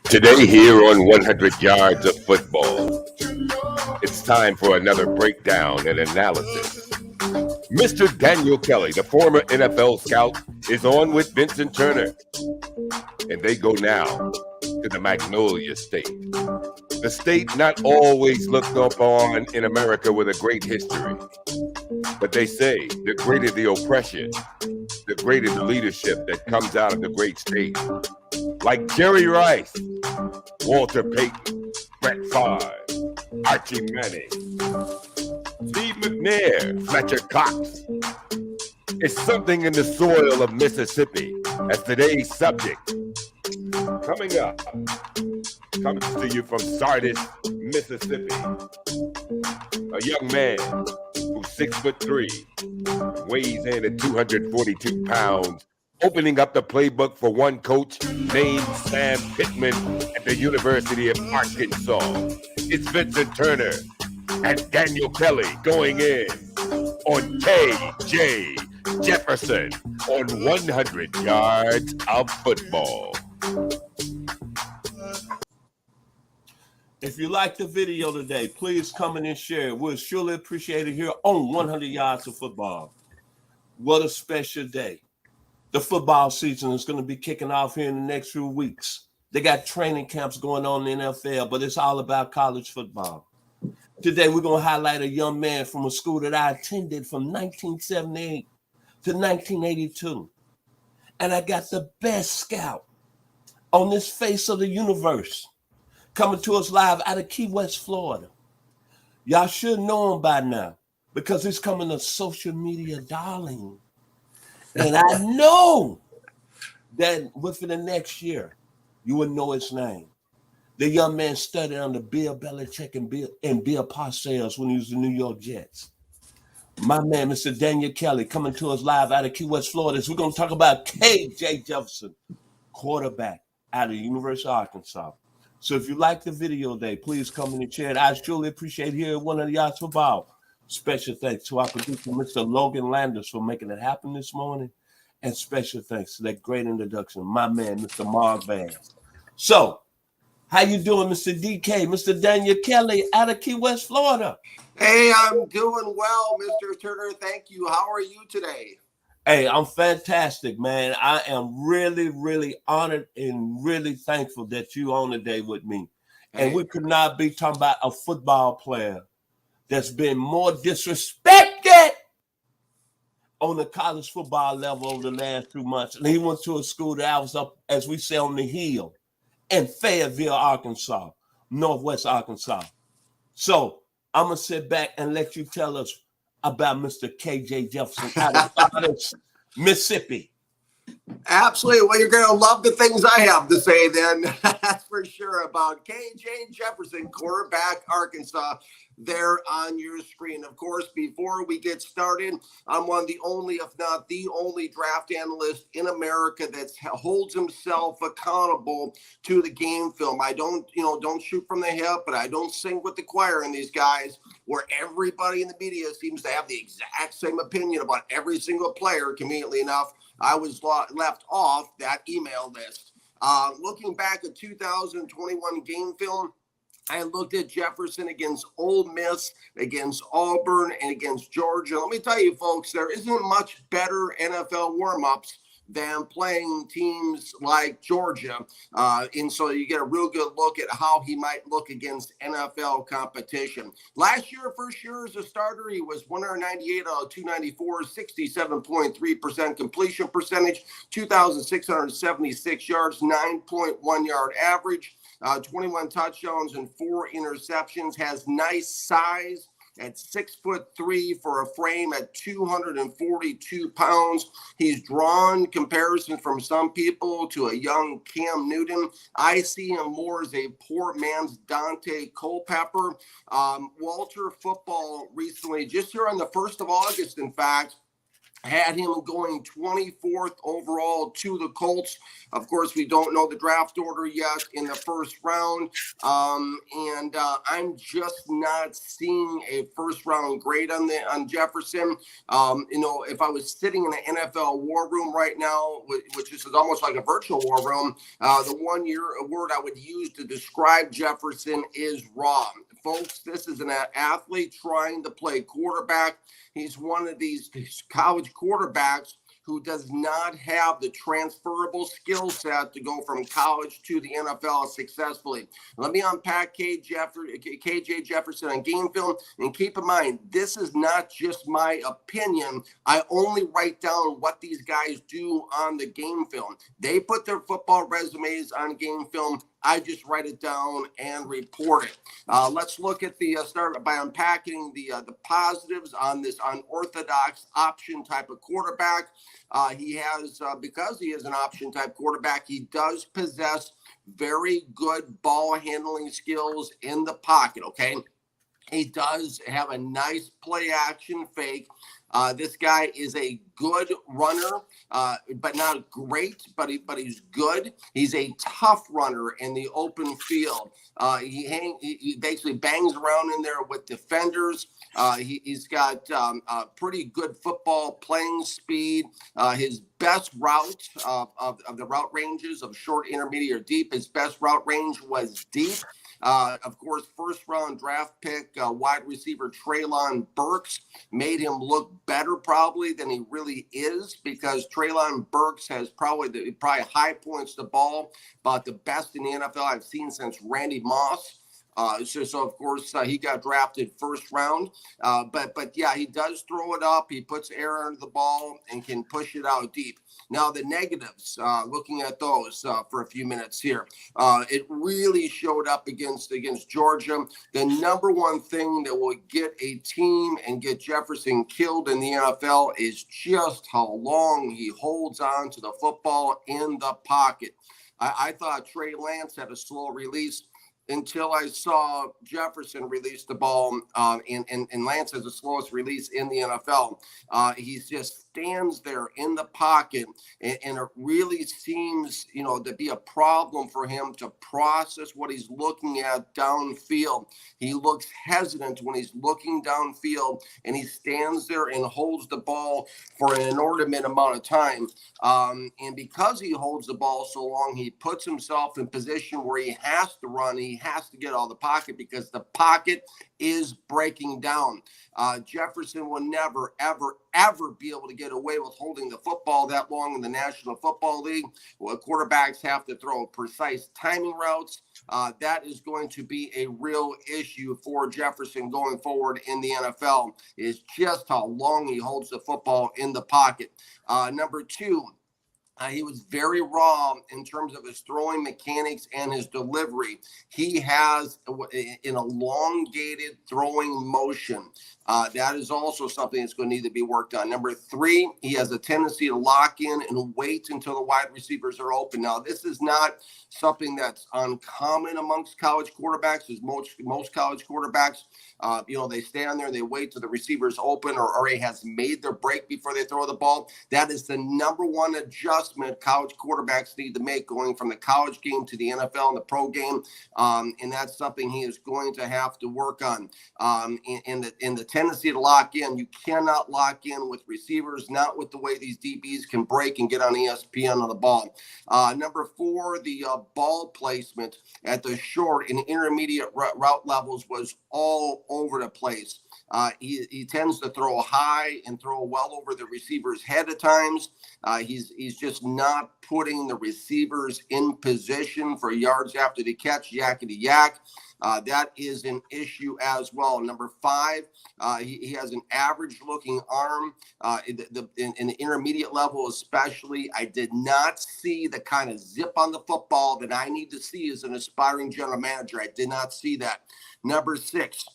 Today, here on 100 Yards of Football, it's time for another breakdown and analysis. Mr. Daniel Kelly, the former NFL scout, is on with Vincent Turner, and they go now to the Magnolia State. The state not always looked upon in America with a great history, but they say the greater the oppression, the greater the leadership that comes out of the great state. Like Jerry Rice, Walter Payton, Brett Favre, Archie Manning, Steve McNair, Fletcher Cox. It's something in the soil of Mississippi as today's subject. Coming up, comes to you from Sardis, Mississippi. A young man who's 6'3", weighs in at 242 pounds, opening up the playbook for one coach named Sam Pittman at the University of Arkansas. It's Vincent Turner and Daniel Kelly going in on KJ Jefferson on 100 Yards of Football. If you like the video today, please comment and share. We'll surely appreciate it here on 100 Yards of Football. What a special day. The football season is going to be kicking off here in the next few weeks. They got training camps going on in the NFL, but it's all about college football. Today, we're going to highlight a young man from a school that I attended from 1978 to 1982. And I got the best scout on this face of the universe coming to us live out of Key West, Florida. Y'all should know him by now because he's coming a social media darling. And I know that within the next year, you will know his name. The young man studied under Bill Belichick and Bill Parcells when he was the New York Jets. My man, Mr. Daniel Kelly, coming to us live out of Key West, Florida. So we're going to talk about KJ Jefferson, quarterback out of the University of Arkansas. So if you like the video today, please comment and share it. I surely appreciate hearing 100 Yards Football. Special thanks to our producer, Mr. Logan Landers, for making it happen this morning. And special thanks to that great introduction, my man, Mr. Mark Vance. So, how you doing, Mr. DK, Mr. Daniel Kelly out of Key West, Florida? Hey, I'm doing well, Mr. Turner. Thank you. How are you today? Hey, I'm fantastic, man. I am really, really honored and really thankful that you're on today with me. And we could not be talking about a football player that's been more disrespected on the college football level over the last 2 months. And he went to a school that I was up, as we say, on the hill in Fayetteville, Arkansas, Northwest Arkansas. So I'm going to sit back and let you tell us about Mr. KJ Jefferson out of Mississippi. Absolutely. Well, you're going to love the things I have to say then. That's for sure about KJ Jefferson, quarterback, Arkansas, there on your screen. Of course, before we get started, I'm one of the only, if not the only draft analyst in America that holds himself accountable to the game film. I don't shoot from the hip, but I don't sing with the choir in these guys, where everybody in the media seems to have the exact same opinion about every single player. Conveniently enough, I was left off that email list. Looking back at 2021 game film, I looked at Jefferson against Ole Miss, against Auburn, and against Georgia. Let me tell you, folks, there isn't much better NFL warm-ups than playing teams like Georgia. And so you get a real good look at how he might look against NFL competition. Last year, first year as a starter, he was 198 out of 294, 67.3% completion percentage, 2,676 yards, 9.1 yard average, 21 touchdowns and 4 interceptions, has nice size at 6'3" for a frame at 242 pounds. He's drawn comparisons from some people to a young Cam Newton. I see him more as a poor man's Dante Culpepper. Walter Football recently, just here on the 1st of August, in fact, had him going 24th overall to the Colts. Of course, we don't know the draft order yet in the first round. And I'm just not seeing a first round grade on Jefferson. If I was sitting in an NFL war room right now, which is almost like a virtual war room, the word I would use to describe Jefferson is raw. Folks, this is an athlete trying to play quarterback. He's one of these college quarterbacks who does not have the transferable skill set to go from college to the NFL successfully. Let me unpack KJ Jefferson on game film. And keep in mind, this is not just my opinion. I only write down what these guys do on the game film. They put their football resumes on game film. I just write it down and report it. Let's look at the start by unpacking the positives on this unorthodox option type of quarterback. He has, because he is an option type quarterback, he does possess very good ball handling skills in the pocket. Okay. He does have a nice play action fake. This guy is a good runner, but not great, but he's good. He's a tough runner in the open field. He basically bangs around in there with defenders. He's got pretty good football playing speed. His best route of the route ranges of short, intermediate, or deep, his best route range was deep. Of course, first round draft pick, wide receiver Treylon Burks made him look better probably than he really is, because Treylon Burks has probably high points to ball, about the best in the NFL I've seen since Randy Moss. So of course, he got drafted first round. But yeah, he does throw it up. He puts air under the ball and can push it out deep. Now, the negatives, looking at those for a few minutes here, it really showed up against Georgia. The number one thing that will get a team and get Jefferson killed in the NFL is just how long he holds on to the football in the pocket. I thought Trey Lance had a slow release until I saw Jefferson release the ball, and Lance has the slowest release in the NFL. He just stands there in the pocket, and it really seems, to be a problem for him to process what he's looking at downfield. He looks hesitant when he's looking downfield, and he stands there and holds the ball for an inordinate amount of time. And because he holds the ball so long, he puts himself in position where he has to run. He has to get out of the pocket because the pocket is breaking down. Jefferson will never, ever, ever be able to get away with holding the football that long in the National Football League. Well, quarterbacks have to throw precise timing routes. That is going to be a real issue for Jefferson going forward in the NFL, is just how long he holds the football in the pocket. Number two, he was very raw in terms of his throwing mechanics and his delivery. He has an elongated throwing motion. That is also something that's going to need to be worked on. Number three, he has a tendency to lock in and wait until the wide receivers are open. Now, this is not something that's uncommon amongst college quarterbacks, as most college quarterbacks, they stand there, they wait till the receiver's open or he has made their break before they throw the ball. That is the number one adjustment college quarterbacks need to make going from the college game to the NFL and the pro game. And that's something he is going to have to work on. In the tendency to lock in, you cannot lock in with receivers, not with the way these DBs can break and get on ESPN on the ball. Number four, the ball placement at the short and intermediate route levels was all over the place. He tends to throw high and throw well over the receiver's head at times. He's just not putting the receivers in position for yards after the catch, yakety yak. That is an issue as well. Number five, he has an average looking arm in the intermediate level especially. I did not see the kind of zip on the football that I need to see as an aspiring general manager. I did not see that. Number six,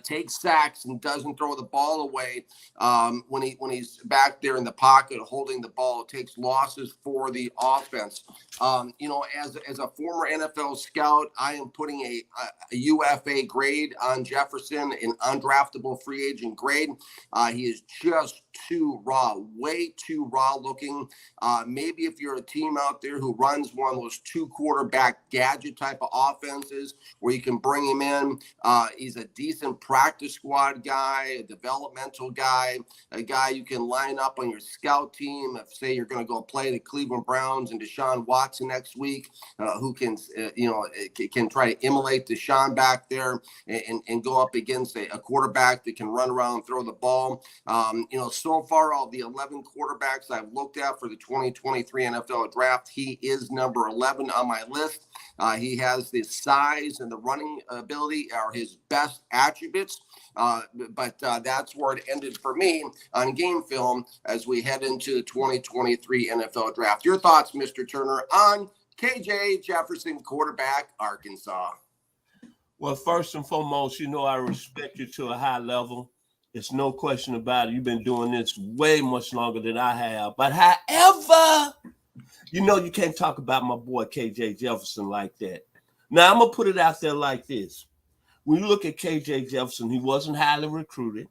takes sacks and doesn't throw the ball away when he's back there in the pocket holding the ball. It takes losses for the offense. As a former NFL scout, I am putting a UFA grade on Jefferson, an undraftable free agent grade. He is just too raw, way too raw looking. Maybe if you're a team out there who runs one of those 2-quarterback gadget type of offenses where you can bring him in, he's a decent practice squad guy, a developmental guy, a guy you can line up on your scout team. If, say, you're going to go play the Cleveland Browns and Deshaun Watson next week, who can, can try to emulate Deshaun back there and go up against a quarterback that can run around and throw the ball. So far, all the 11 quarterbacks I've looked at for the 2023 NFL draft, he is number 11 on my list. He has the size and the running ability are his best attributes, but that's where it ended for me on game film as we head into the 2023 NFL draft. Your thoughts, Mr. Turner, on KJ Jefferson, quarterback, Arkansas? Well, first and foremost, I respect you to a high level. It's no question about it. You've been doing this way much longer than I have. But however, you can't talk about my boy KJ Jefferson like that. Now, I'm going to put it out there like this. When you look at KJ Jefferson, he wasn't highly recruited.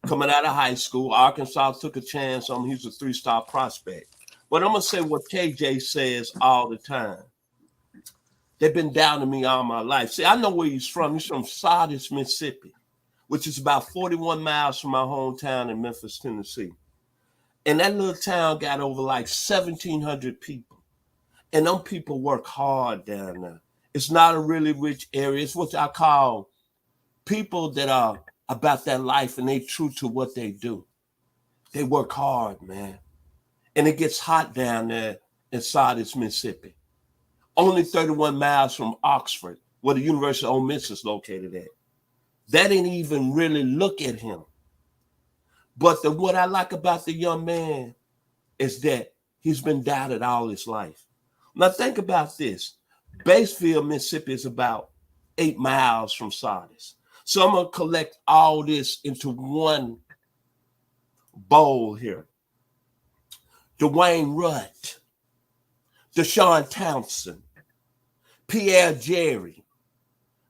Coming out of high school, Arkansas took a chance on him. He's a 3-star prospect. But I'm going to say what KJ says all the time. They've been down to me all my life. See, I know where he's from. He's from Sardis, Mississippi, which is about 41 miles from my hometown in Memphis, Tennessee. And that little town got over like 1,700 people. And them people work hard down there. It's not a really rich area. It's what I call people that are about their life and they true to what they do. They work hard, man. And it gets hot down there in Sardis, Mississippi. Only 31 miles from Oxford, where the University of Ole Miss is located at. That didn't even really look at him. But what I like about the young man is that he's been doubted all his life. Now think about this. Bakersfield, Mississippi is about 8 miles from Sardis. So I'm going to collect all this into one bowl here. Dwayne Rudd, Deshaun Townsend, Pierre Jerry,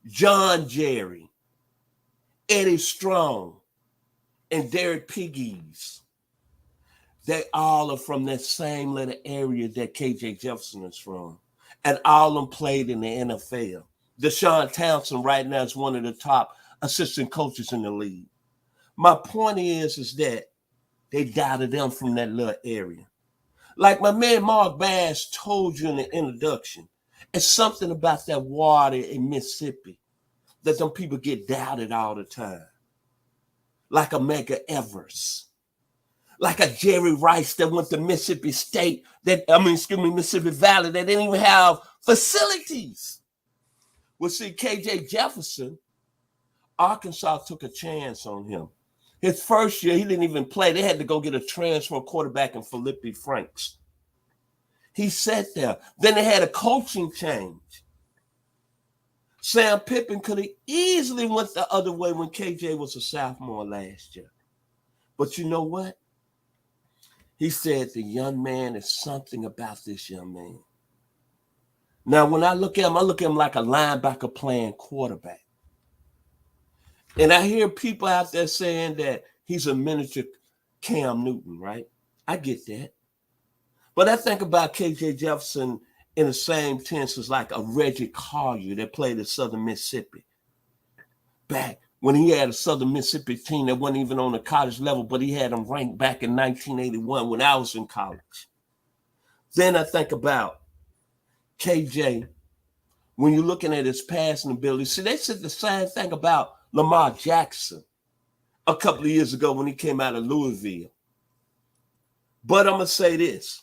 John Jerry, Eddie Strong, and Derek Piggies. They all are from that same little area that KJ Jefferson is from. And all of them played in the NFL. Deshaun Townsend right now is one of the top assistant coaches in the league. My point is that they doubted them from that little area. Like my man Mark Bass told you in the introduction, it's something about that water in Mississippi that them people get doubted all the time. Like a Medgar Evers. Like a Jerry Rice that went to Mississippi State, Mississippi Valley, that didn't even have facilities. Well, see, KJ Jefferson, Arkansas took a chance on him. His first year, he didn't even play. They had to go get a transfer quarterback in Felipe Franks. He sat there. Then they had a coaching change. Sam Pippen could have easily went the other way when KJ was a sophomore last year. But you know what? He said the young man is something about this young man. Now, when I look at him like a linebacker playing quarterback. And I hear people out there saying that he's a miniature Cam Newton, right? I get that. But I think about KJ Jefferson in the same tense as like a Reggie Collier that played at Southern Mississippi. Back when he had a Southern Mississippi team that wasn't even on the college level, but he had them ranked back in 1981 when I was in college. Then I think about KJ when you're looking at his passing ability. See, they said the same thing about Lamar Jackson a couple of years ago when he came out of Louisville. But I'm going to say this.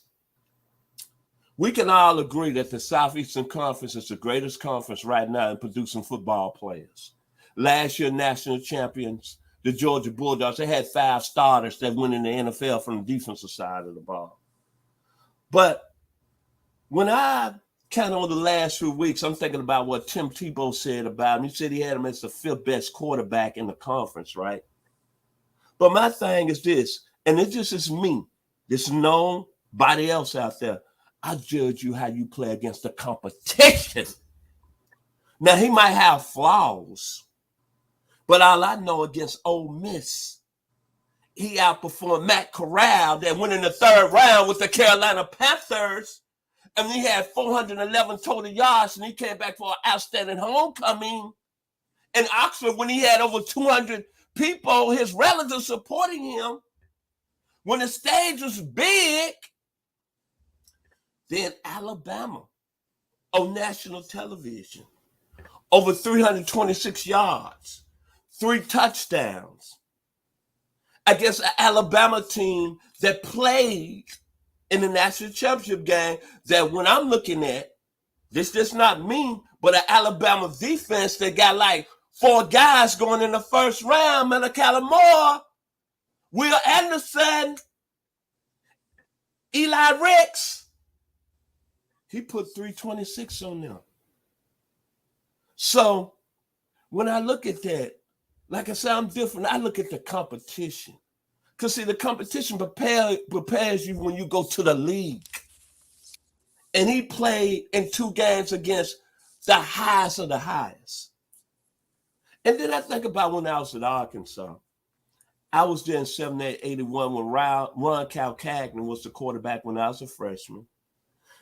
We can all agree that the Southeastern Conference is the greatest conference right now in producing football players. Last year, national champions, the Georgia Bulldogs, they had 5 starters that went in the NFL from the defensive side of the ball. But when I kind of over the last few weeks, I'm thinking about what Tim Tebow said about him. He said he had him as the 5th best quarterback in the conference, right? But my thing is this, and it just is me. There's nobody else out there. I judge you how you play against the competition. Now, he might have flaws, but all I know against Ole Miss, he outperformed Matt Corral that went in the 3rd round with the Carolina Panthers. And he had 411 total yards, and he came back for an outstanding homecoming in Oxford when he had over 200 people, his relatives, supporting him. When the stage was big, then Alabama on national television, over 326 yards, 3 touchdowns against an Alabama team that played in the national championship game, that when I'm looking at, this is not me, but an Alabama defense that got like 4 guys going in the 1st round, Malachi Moore, Will Anderson, Eli Ricks. He put 326 on them. So when I look at that, like I said, I'm different. I look at the competition. Because, see, the competition prepares you when you go to the league. And he played in 2 games against the highest of the highest. And then I think about when I was at Arkansas. I was there in 78-81 when Ron Calcagnan was the quarterback when I was a freshman.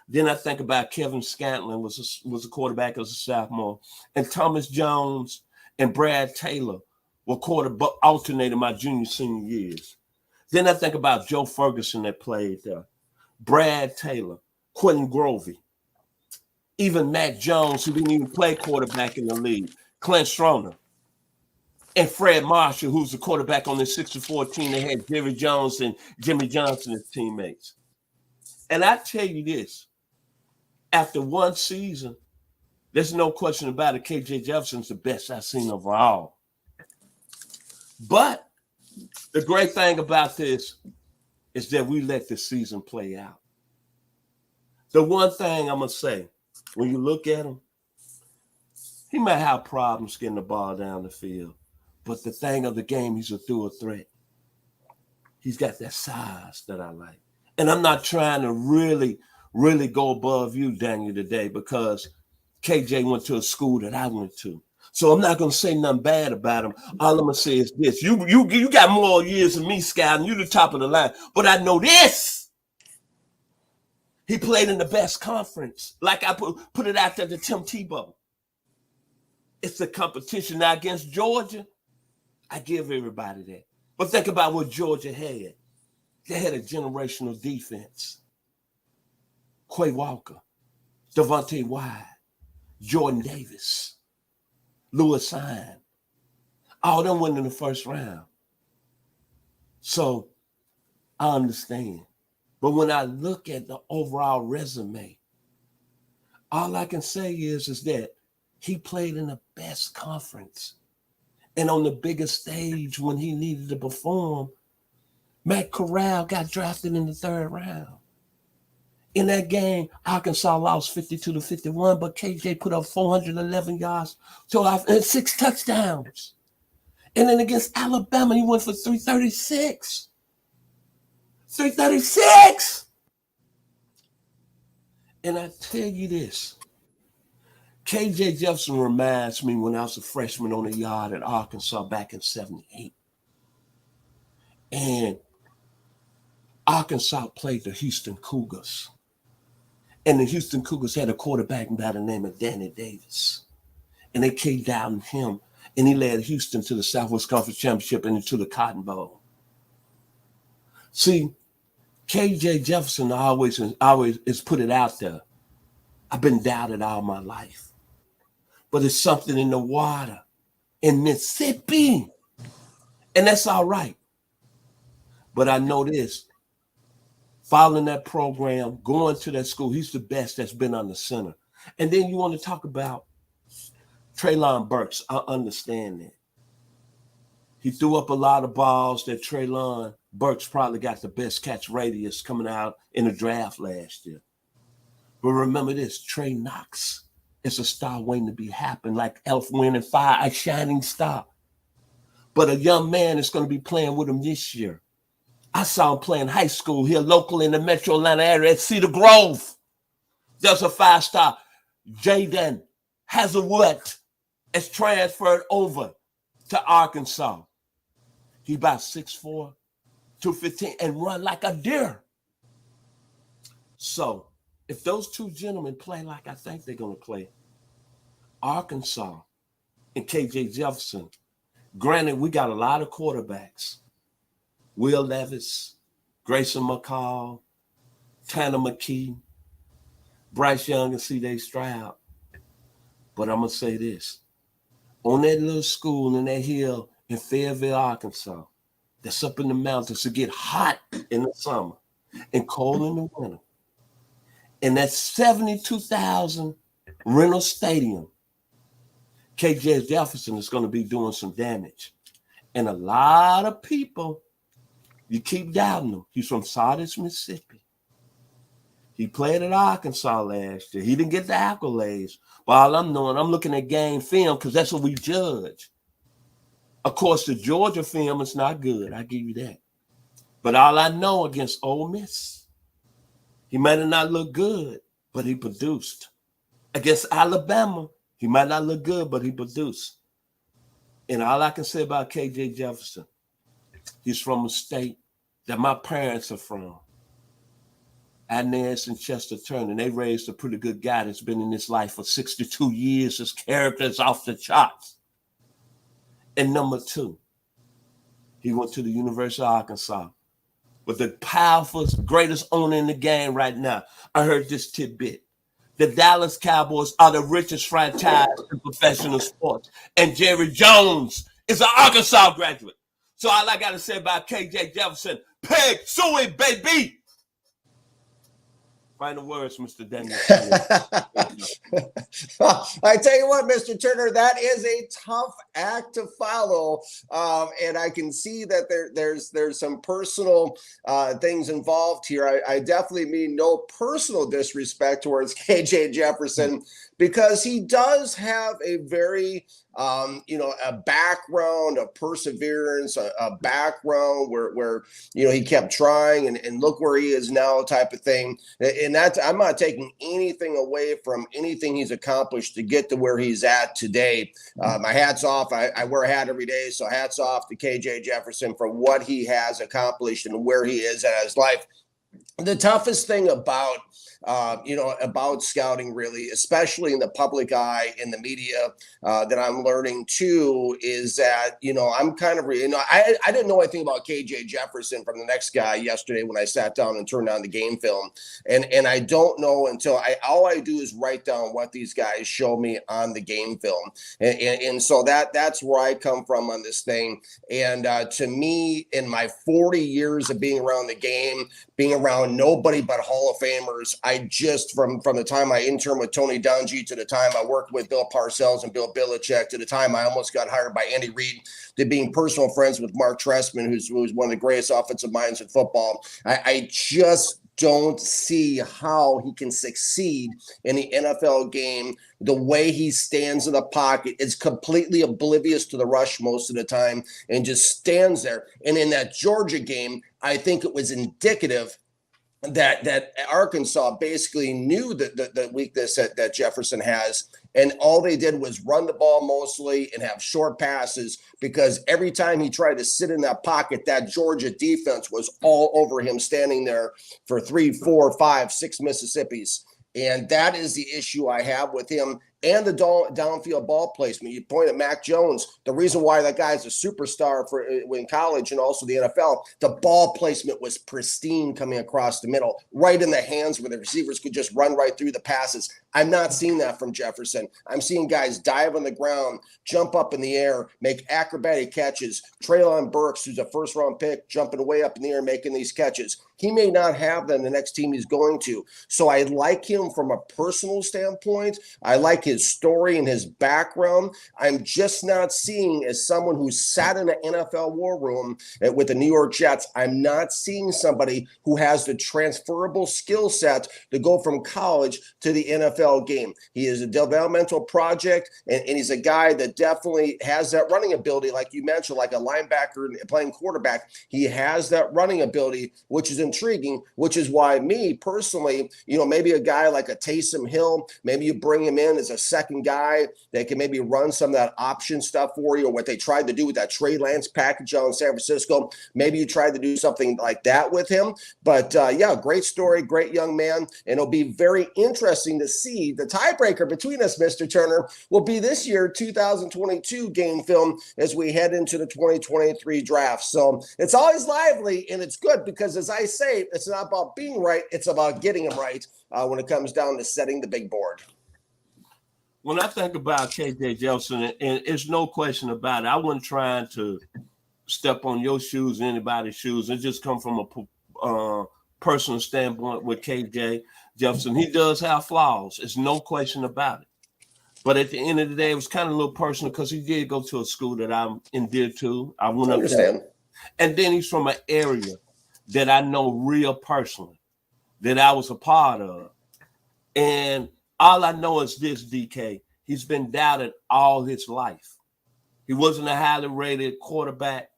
Then I think about Kevin Scantlin was a quarterback as a sophomore. And Thomas Jones and Brad Taylor were alternating my junior, senior years. Then I think about Joe Ferguson that played there. Brad Taylor, Quentin Grovey, even Matt Jones, who didn't even play quarterback in the league, Clint Stroner, and Fred Marshall, who's the quarterback on the 64 team that had Jerry Jones and Jimmy Johnson as teammates. And I tell you this, after 1 season, there's no question about it, KJ Jefferson's the best I've seen overall. But the great thing about this is that we let the season play out. The one thing I'm going to say, when you look at him, he might have problems getting the ball down the field. But the thing of the game, he's a through threat. He's got that size that I like. And I'm not trying to really go above you, Daniel, today, because KJ went to a school that I went to. So I'm not going to say nothing bad about him. All I'm going to say is this. You got more years than me, Scout, and you're the top of the line. But I know this. He played in the best conference. Like I put it out there to Tim Tebow. It's a competition. Now against Georgia, I give everybody that. But think about what Georgia had. They had a generational defense. Quay Walker, Devontae Wyatt, Jordan Davis, Lewis Hine. All of them went in the 1st round. So I understand. But when I look at the overall resume, all I can say is that he played in the best conference. And on the biggest stage when he needed to perform, Matt Corral got drafted in the 3rd round. In that game, Arkansas lost 52-51, but KJ put up 411 yards and 6 touchdowns. And then against Alabama, he went for 336. 336! And I tell you this, KJ Jefferson reminds me when I was a freshman on the yard at Arkansas back in 78. And Arkansas played the Houston Cougars. And the Houston Cougars had a quarterback by the name of Danny Davis. And they came down him, and he led Houston to the Southwest Conference Championship and into the Cotton Bowl. See, KJ Jefferson always is put it out there. I've been doubted all my life. But it's something in the water in Mississippi. And that's all right. But I know this. Following that program, going to that school, he's the best that's been on the center. And then you want to talk about Treylon Burks. I understand that. He threw up a lot of balls that Treylon Burks probably got the best catch radius coming out in the draft last year. But remember this, Trey Knox is a star waiting to be happened, like Elf, Wind, and Fire, a shining star. But a young man is going to be playing with him this year. I saw him playing high school here local in the metro Atlanta area at Cedar Grove. There's a 5-star. Jaden Hazelwood is transferred over to Arkansas. He about 6'4", 215, and run like a deer. So if those two gentlemen play like I think they're going to play, Arkansas and KJ Jefferson, granted, we got a lot of quarterbacks. Will Levis, Grayson McCall, Tanner McKee, Bryce Young, and C.J. Stroud. But I'm going to say this. On that little school in that hill in Fayetteville, Arkansas, that's up in the mountains to get hot in the summer and cold in the winter. And that 72,000 rental stadium, KJ Jefferson is going to be doing some damage. And a lot of people, you keep doubting him. He's from Sardis, Mississippi. He played at Arkansas last year. He didn't get the accolades. But all I'm doing, I'm looking at game film because that's what we judge. Of course, the Georgia film is not good. I give you that. But all I know against Ole Miss, he might have not looked good, but he produced. Against Alabama, he might not look good, but he produced. And all I can say about KJ Jefferson, he's from a state that my parents are from. Inez and Chester Turner, they raised a pretty good guy that's been in this life for 62 years. His character is off the charts. And number 2, he went to the University of Arkansas with the powerful, greatest owner in the game right now. I heard this tidbit. The Dallas Cowboys are the richest franchise in professional sports. And Jerry Jones is an Arkansas graduate. So all I got to say about KJ Jefferson, Peg Suey, baby. Final words, Mr. Daniel. I tell you what, Mr. Turner, that is a tough act to follow, and I can see that there's some personal things involved here. I definitely mean no personal disrespect towards KJ Jefferson, because he does have a very a background of perseverance, a background where he kept trying and look where he is now, type of thing. And that's, I'm not taking anything away from anything he's accomplished to get to where he's at today. My hat's off. I wear a hat every day, so hats off to KJ Jefferson for what he has accomplished and where he is at his life. The toughest thing about about scouting, really, especially in the public eye, in the media, that I'm learning too, is that, I'm kind of, I didn't know anything about KJ Jefferson from the next guy yesterday when I sat down and turned on the game film. And I don't know until all I do is write down what these guys show me on the game film. And so that's where I come from on this thing. And to me, in my 40 years of being around the game, being around nobody but Hall of Famers, I just, from the time I interned with Tony Dungy to the time I worked with Bill Parcells and Bill Belichick to the time I almost got hired by Andy Reid, to being personal friends with Mark Trestman, who's one of the greatest offensive minds in football, I just don't see how he can succeed in the NFL game. The way he stands in the pocket is completely oblivious to the rush most of the time and just stands there. And in that Georgia game, I think it was indicative that Arkansas basically knew the weakness that Jefferson has, and all they did was run the ball mostly and have short passes, because every time he tried to sit in that pocket, that Georgia defense was all over him, standing there for 3, 4, 5, 6 Mississippis. And that is the issue I have with him, and the downfield ball placement. You point at Mac Jones. The reason why that guy's a superstar in college and also the NFL, the ball placement was pristine coming across the middle, right in the hands where the receivers could just run right through the passes. I'm not seeing that from Jefferson. I'm seeing guys dive on the ground, jump up in the air, make acrobatic catches. Treylon Burks, who's a first-round pick, jumping way up in the air, making these catches. He may not have them the next team he's going to. So I like him from a personal standpoint. I like his his story and his background. I'm just not seeing, as someone who sat in an NFL war room with the New York Jets, I'm not seeing somebody who has the transferable skill set to go from college to the NFL game. He is a developmental project, and he's a guy that definitely has that running ability, like you mentioned, like a linebacker playing quarterback. He has that running ability, which is intriguing, which is why me personally, maybe a guy like a Taysom Hill, maybe you bring him in as a second guy that can maybe run some of that option stuff for you, or what they tried to do with that Trey Lance package out in San Francisco. Maybe you tried to do something like that with him. But yeah, great story, great young man. And it'll be very interesting to see. The tiebreaker between us, Mr. Turner, will be this year, 2022 game film as we head into the 2023 draft. So it's always lively, and it's good because, as I say, it's not about being right. It's about getting them right when it comes down to setting the big board. When I think about KJ Jefferson, and it's no question about it, I wasn't trying to step on your shoes, anybody's shoes. It just come from a personal standpoint with KJ Jefferson. He does have flaws. It's no question about it. But at the end of the day, it was kind of a little personal because he did go to a school that I'm endeared to. I went up there. And then he's from an area that I know real personally, that I was a part of. And all I know is this, DK, he's been doubted all his life. He wasn't a highly rated quarterback.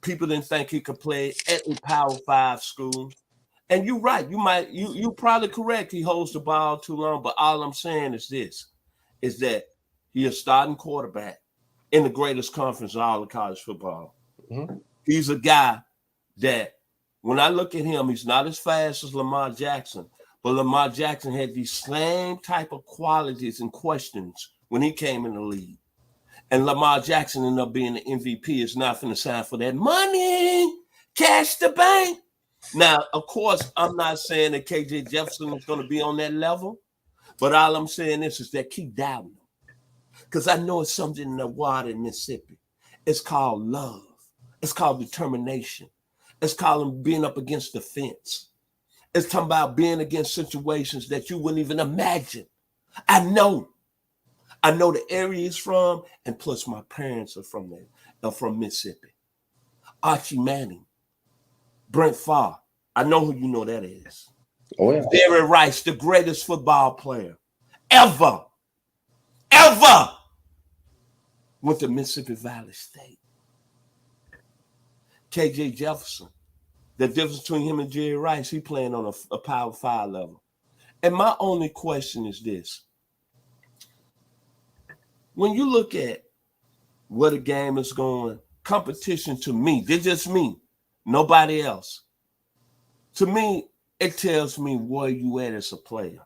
People didn't think he could play at a Power 5 school. And you're right. You're probably correct. He holds the ball too long. But all I'm saying is this, is that he's a starting quarterback in the greatest conference of all of college football. Mm-hmm. He's a guy that when I look at him, he's not as fast as Lamar Jackson, but Lamar Jackson had these same type of qualities and questions when he came in the league. And Lamar Jackson ended up being the MVP. Is not going to sign for that money, cash the bank. Now, of course, I'm not saying that KJ Jefferson is going to be on that level, but all I'm saying is that keep doubting him. Because I know it's something in the water in Mississippi. It's called love. It's called determination. It's called being up against the fence. It's talking about being against situations that you wouldn't even imagine. I know the area he's from, and plus my parents are from there. They're from Mississippi. Archie Manning, Brent Favre. I know who you know that is. Oh, yeah. Jerry Rice, the greatest football player ever went to Mississippi Valley State. KJ Jefferson, the difference between him and Jerry Rice, he playing on a Power 5 level. And my only question is this. When you look at where the game is going, competition to me, they're just me, nobody else. To me, it tells me where you at as a player.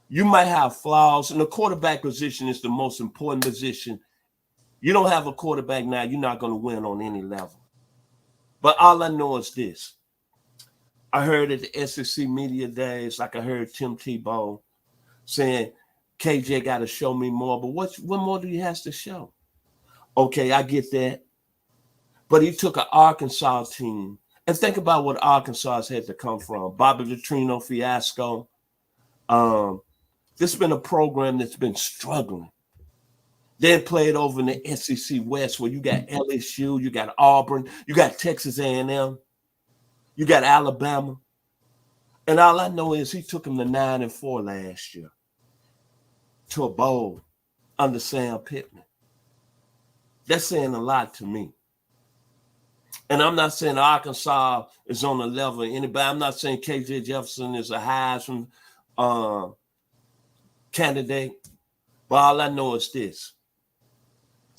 You might have flaws, and the quarterback position is the most important position. You don't have a quarterback now, you're not going to win on any level. But all I know is this. I heard at the SEC media days, like I heard Tim Tebow saying, KJ got to show me more. But what more do he has to show? Okay, I get that. But he took an Arkansas team. And think about what Arkansas had to come from. Bobby Petrino fiasco. This has been a program that's been struggling. Then played over in the SEC West where you got LSU, you got Auburn, you got Texas A&M, you got Alabama. And all I know is he took them to 9-4 last year to a bowl under Sam Pittman. That's saying a lot to me. And I'm not saying Arkansas is on the level of anybody. I'm not saying KJ Jefferson is a Heisman candidate. But all I know is this.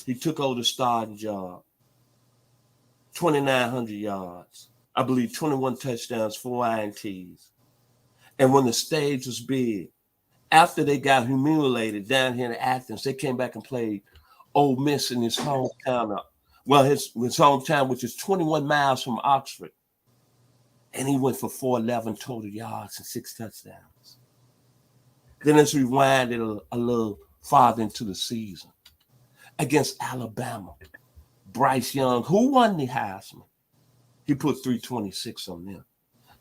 He took over the starting job. 2,900 yards. I believe 21 touchdowns, 4 INTs. And when the stage was big, after they got humiliated down here in Athens, they came back and played Ole Miss in his hometown. Well, his hometown, which is 21 miles from Oxford. And he went for 411 total yards and 6 touchdowns. Then let's rewind it a little farther into the season. Against Alabama, Bryce Young, who won the Heisman, he put 326 on them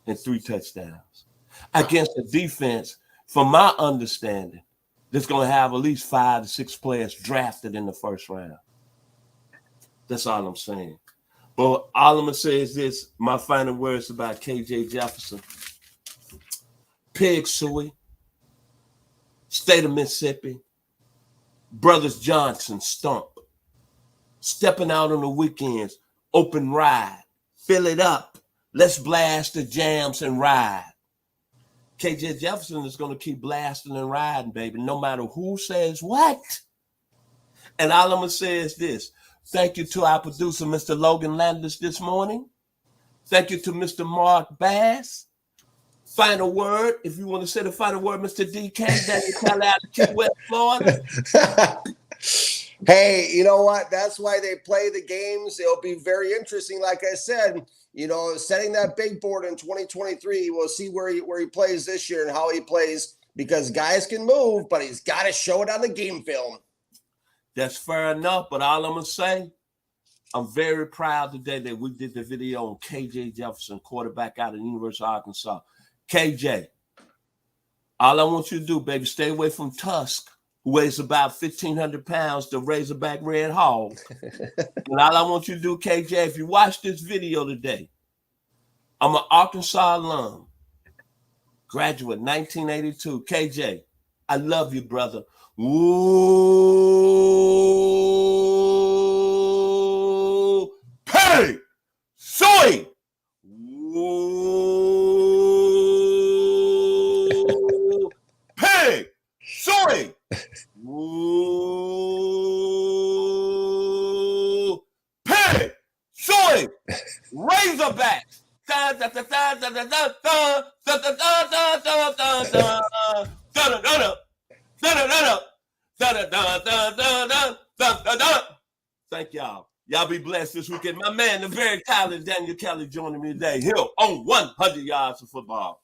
and 3 touchdowns. Against the defense, from my understanding, that's going to have at least 5 to 6 players drafted in the first round. That's all I'm saying. But all I'm going to say is this, my final words about KJ Jefferson. Pig Suey, State of Mississippi, Brothers Johnson Stump, stepping out on the weekends, open ride, fill it up, let's blast the jams and ride. KJ Jefferson is going to keep blasting and riding, baby, no matter who says what. And all I'm going to say is this. Thank you to our producer, Mr. Logan Landis, this morning. Thank you to Mr. Mark Bass. Final word, if you want to say the final word, Mr. DK, Daniel Kelly out of Key West, Florida. Hey, you know what? That's why they play the games. It'll be very interesting. Like I said, you know, setting that big board in 2023, we'll see where he plays this year and how he plays, because guys can move, but he's got to show it on the game film. That's fair enough, but all I'm going to say, I'm very proud today that we did the video on KJ Jefferson, quarterback out of the University of Arkansas. KJ, all I want you to do, baby, stay away from Tusk, who weighs about 1,500 pounds, the Razorback Red Hog. And all I want you to do, KJ, if you watch this video today, I'm an Arkansas alum, graduate 1982. KJ, I love you, brother. Ooh, hey, soy. Ooh, pig, soy. Ooh, pig, soy, Razorback. Thank y'all. Y'all be blessed this weekend. My man, the very talented Daniel Kelly, joining me today here on 100 Yards of Football.